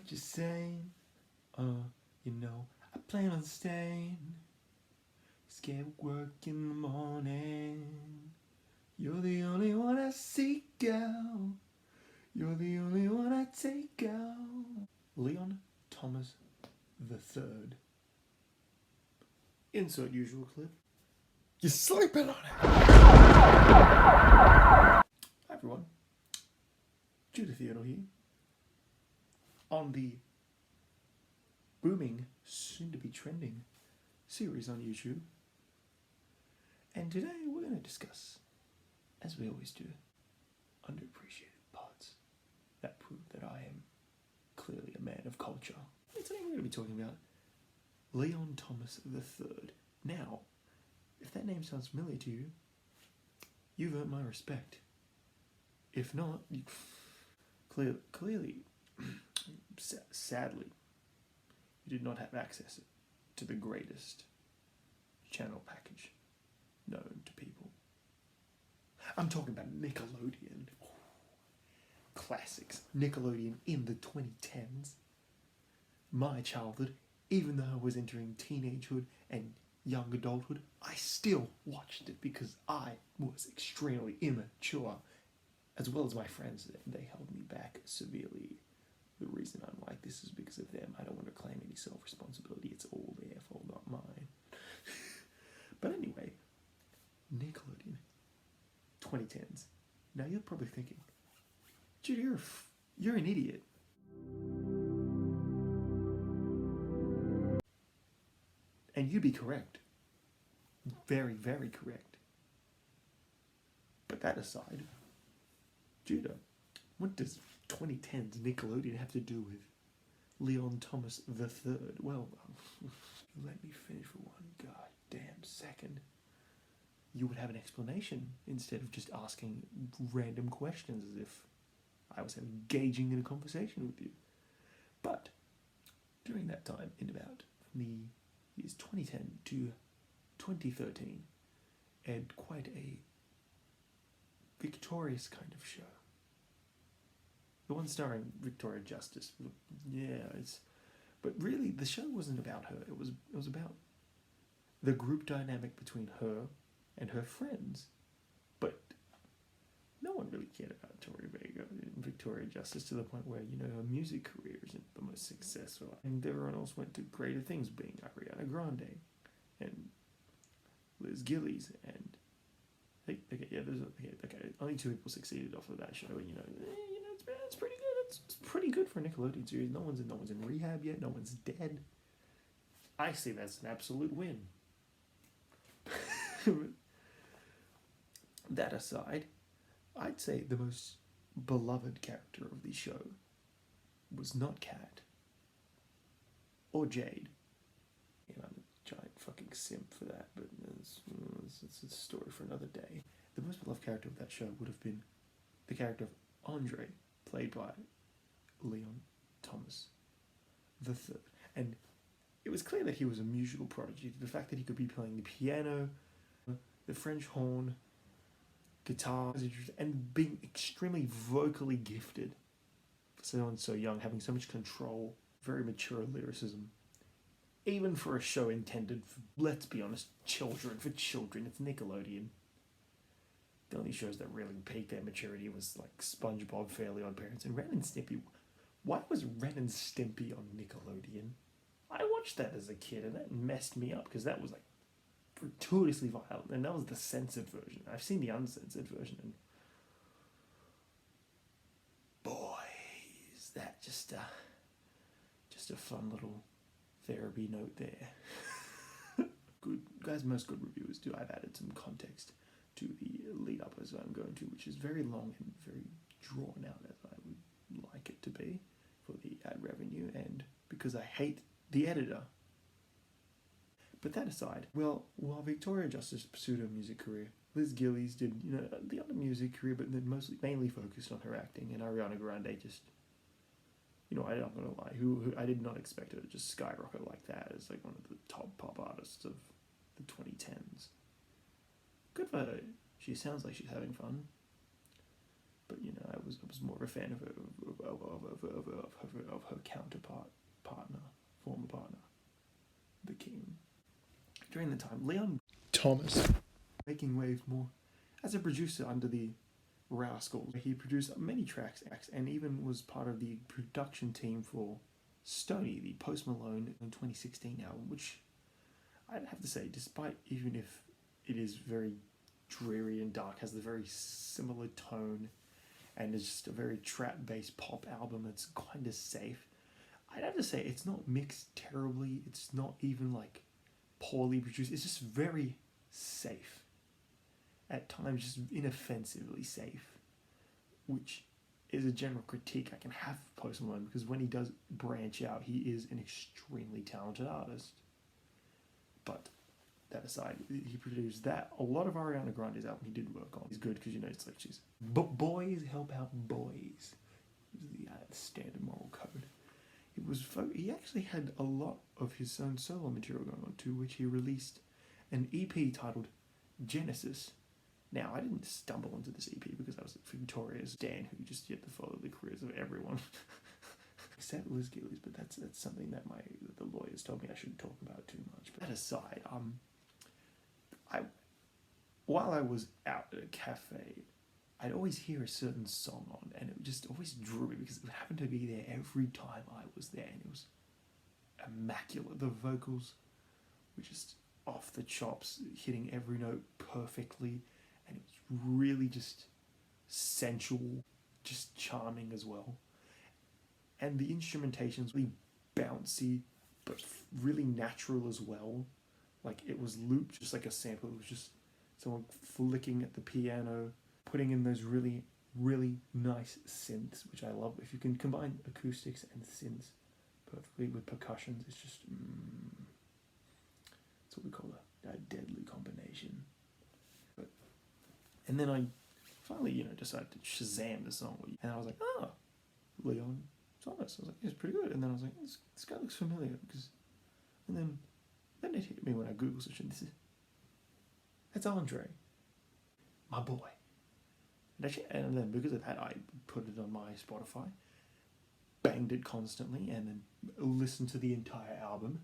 Just saying, you know, I plan on staying. Scared of work in the morning. You're the only one I seek out. You're the only one I take out. Leon Thomas III. Insert usual clip. You're sleeping on it. Hi everyone. Judah Theodore here. On the booming, soon to be trending series on YouTube. And today we're going to discuss, as we always do, underappreciated parts that prove that I am clearly a man of culture. And today we're going to be talking about Leon Thomas III. Now, if that name sounds familiar to you, you've earned my respect. If not, clearly, sadly, you did not have access to the greatest channel package known to people. I'm talking about Nickelodeon. Classics. Nickelodeon in the 2010s. My childhood, even though I was entering teenagehood and young adulthood, I still watched it because I was extremely immature, as well as my friends. They held me back severely. The reason I'm like this is because of them. I don't want to claim any self-responsibility. It's all their fault, not mine. But anyway, Nickelodeon, 2010s. Now you're probably thinking, Jude, you're an idiot. And you'd be correct. Very, very correct. But that aside, Judah, what does 2010s Nickelodeon have to do with Leon Thomas III? Well, let me finish for one goddamn second. You would have an explanation instead of just asking random questions as if I was engaging in a conversation with you. But during that time, in about from the years 2010 to 2013, and quite a victorious kind of show. The one starring Victoria Justice. But really the show wasn't about her. It was about the group dynamic between her and her friends. But no one really cared about Tori Vega and Victoria Justice to the point where, you know, her music career isn't the most successful. And everyone else went to greater things, being Ariana Grande and Liz Gillies and only two people succeeded off of that show. And, it's pretty good. It's pretty good for a Nickelodeon series. No one's in rehab yet. No one's dead. I see that's an absolute win. That aside, I'd say the most beloved character of the show was not Kat or Jade. And I'm a giant fucking simp for that, but it's a story for another day. The most beloved character of that show would have been the character of Andre, played by Leon Thomas III. And it was clear that he was a musical prodigy. The fact that he could be playing the piano, the French horn, guitar, and being extremely vocally gifted for someone so young, having so much control, very mature lyricism. Even for a show intended for, let's be honest, children. It's Nickelodeon. The only shows that really peaked their maturity was like SpongeBob, Fairly Odd Parents, and Ren and Stimpy. Why was Ren and Stimpy on Nickelodeon? I watched that as a kid and that messed me up because that was like gratuitously violent, and that was the censored version. I've seen the uncensored version, and boy, is that just a fun little therapy note there. Good guys, most good reviewers do. I've added some context to the lead up as I'm going to, which is very long and very drawn out as I would like it to be for the ad revenue, and because I hate the editor. But that aside, well, while Victoria Justice pursued her music career, Liz Gillies did, the other music career, but then mainly focused on her acting, and Ariana Grande just, I'm not gonna lie, who I did not expect her to just skyrocket like that as like one of the top pop artists of the 2010s. Good for her. She sounds like she's having fun. But I was more of a fan of her counterpart. during the time, Leon Thomas. making waves more as a producer under the Rascals. He produced many tracks and even was part of the production team for Stoney, the Post Malone in 2016 album, which I'd have to say, despite even if it is very dreary and dark, has the very similar tone, and is just a very trap-based pop album that's kind of safe. I'd have to say it's not mixed terribly. It's not even like poorly produced. It's just very safe. At times, just inoffensively safe, which is a general critique I can have of Post Malone, because when he does branch out, he is an extremely talented artist. But that aside, he produced that. A lot of Ariana Grande's album he did work on. He's good because, you know, it's like she's... But boys help out boys. It was the standard moral code. He actually had a lot of his own solo material going on too, which he released an EP titled Genesis. Now, I didn't stumble into this EP because I was at Victoria's Dan, who just had to follow the careers of everyone. Except Liz Gillies, but that's something that the lawyers told me I shouldn't talk about too much. But that aside, while I was out at a cafe, I'd always hear a certain song on, and it just always drew me because it happened to be there every time I was there, and it was immaculate. The vocals were just off the chops, hitting every note perfectly, and it was really just sensual, just charming as well. And the instrumentation's really bouncy, but really natural as well. Like, it was looped just like a sample. It was just someone flicking at the piano, putting in those really, really nice synths, which I love. If you can combine acoustics and synths perfectly with percussions, it's just... that's what we call a deadly combination. And then I finally, decided to Shazam the song. And I was like, oh, Leon Thomas. I was like, it's pretty good. And then I was like, this guy looks familiar. And then it hit me when I Google searched, that's Andre, my boy. And then because of that, I put it on my Spotify, banged it constantly, and then listened to the entire album.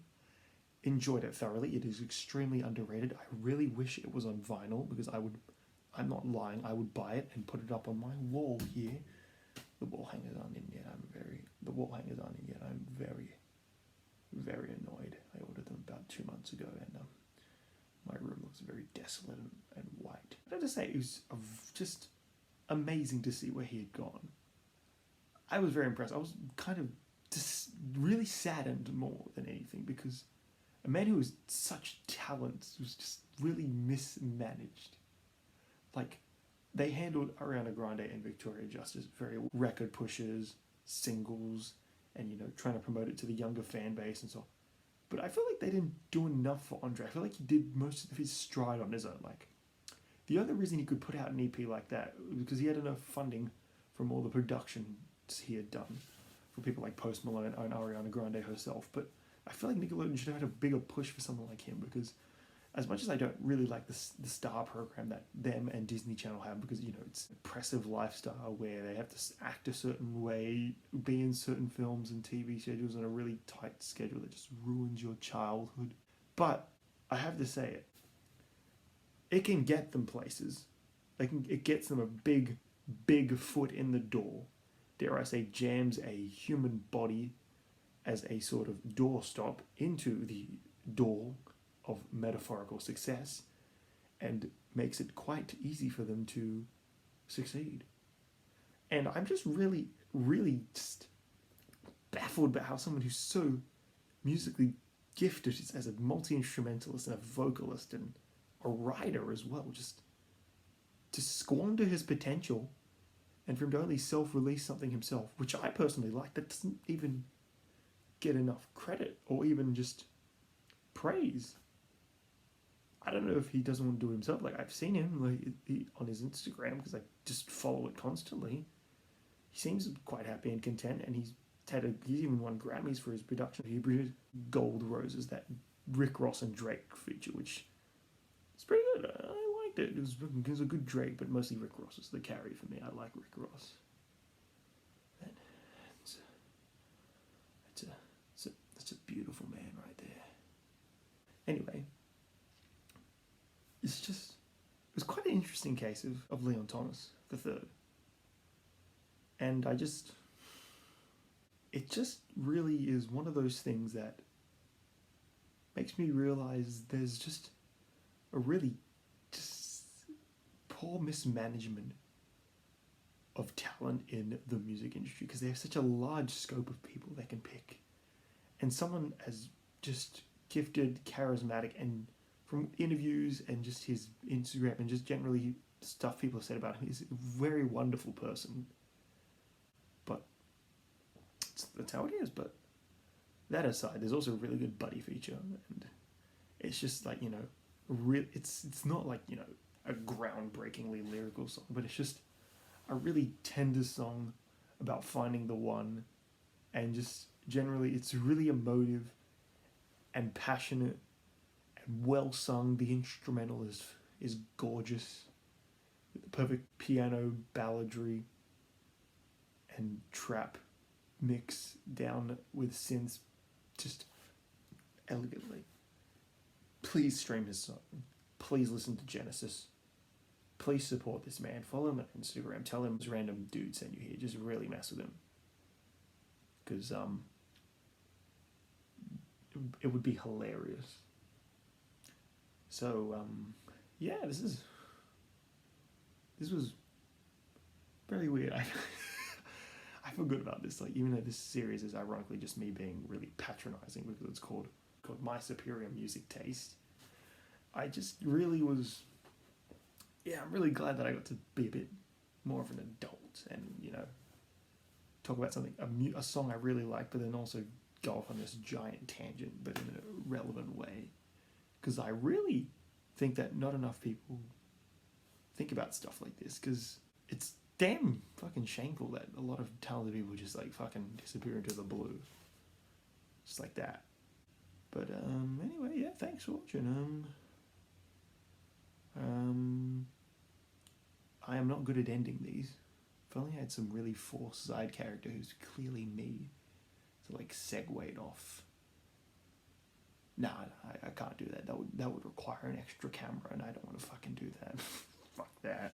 Enjoyed it thoroughly. It is extremely underrated. I really wish it was on vinyl, because I'm not lying, I would buy it and put it up on my wall here. The wall hangers aren't in yet. I'm very, very annoyed. I ordered them about 2 months ago, and my room looks very desolate and white. I have to say, it was just amazing to see where he had gone. I was very impressed. I was kind of just really saddened more than anything, because a man who has such talent was just really mismanaged. Like, they handled Ariana Grande and Victoria Justice very well. Record pushers, singles, and, trying to promote it to the younger fan base and so on. But I feel like they didn't do enough for Andre. I feel like he did most of his stride on his own. Like, the only reason he could put out an EP like that was because he had enough funding from all the productions he had done for people like Post Malone and Ariana Grande herself. But I feel like Nickelodeon should have had a bigger push for someone like him, because as much as I don't really like the Star program that them and Disney Channel have, because, it's an oppressive lifestyle where they have to act a certain way, be in certain films and TV schedules on a really tight schedule that just ruins your childhood. But I have to say it can get them places. It gets them a big, big foot in the door. Dare I say, jams a human body as a sort of doorstop into the door of metaphorical success, and makes it quite easy for them to succeed. And I'm just really, really just baffled by how someone who's so musically gifted as a multi-instrumentalist and a vocalist and a writer as well, just to squander his potential, and for him to only self-release something himself, which I personally like, that doesn't even get enough credit or even just praise. I don't know if he doesn't want to do it himself. Like, I've seen him on his Instagram, because I just follow it constantly. He seems quite happy and content, and he's even won Grammys for his production. He produced Gold Roses, that Rick Ross and Drake feature, which is pretty good. I liked it. It was a good Drake, but mostly Rick Ross is the carry for me. I like Rick Ross. And it's a beautiful man right there. Anyway, in case of Leon Thomas the third. And it just really is one of those things that makes me realize there's just a really just poor mismanagement of talent in the music industry, because they have such a large scope of people they can pick. And someone as just gifted, charismatic, and from interviews and just his Instagram and just generally stuff people have said about him, he's a very wonderful person. But that's how it is. But that aside, there's also a really good Buddy feature, and it's just like, it's not like, a groundbreakingly lyrical song, but it's just a really tender song about finding the one, and just generally it's really emotive and passionate and well sung. The instrumental is gorgeous, with the perfect piano balladry and trap mix down with synths just elegantly. Please stream his song. Please listen to Genesis. Please support this man. Follow him on Instagram. Tell him this random dude sent you here. Just really mess with him. Because it would be hilarious. So, yeah, this was very weird. I feel good about this. Like, even though this series is ironically just me being really patronizing because it's called My Superior Music Taste, I just really was. Yeah, I'm really glad that I got to be a bit more of an adult and, talk about something, a song I really like, but then also go off on this giant tangent, but in a relevant way. Because I really think that not enough people think about stuff like this, because it's damn fucking shameful that a lot of talented people just like fucking disappear into the blue. Just like that. But anyway, yeah, thanks for watching. I am not good at ending these. If only I had some really forced side character who's clearly me to like segue it off. Nah, I can't do that. That would require an extra camera, and I don't want to fucking do that. Fuck that.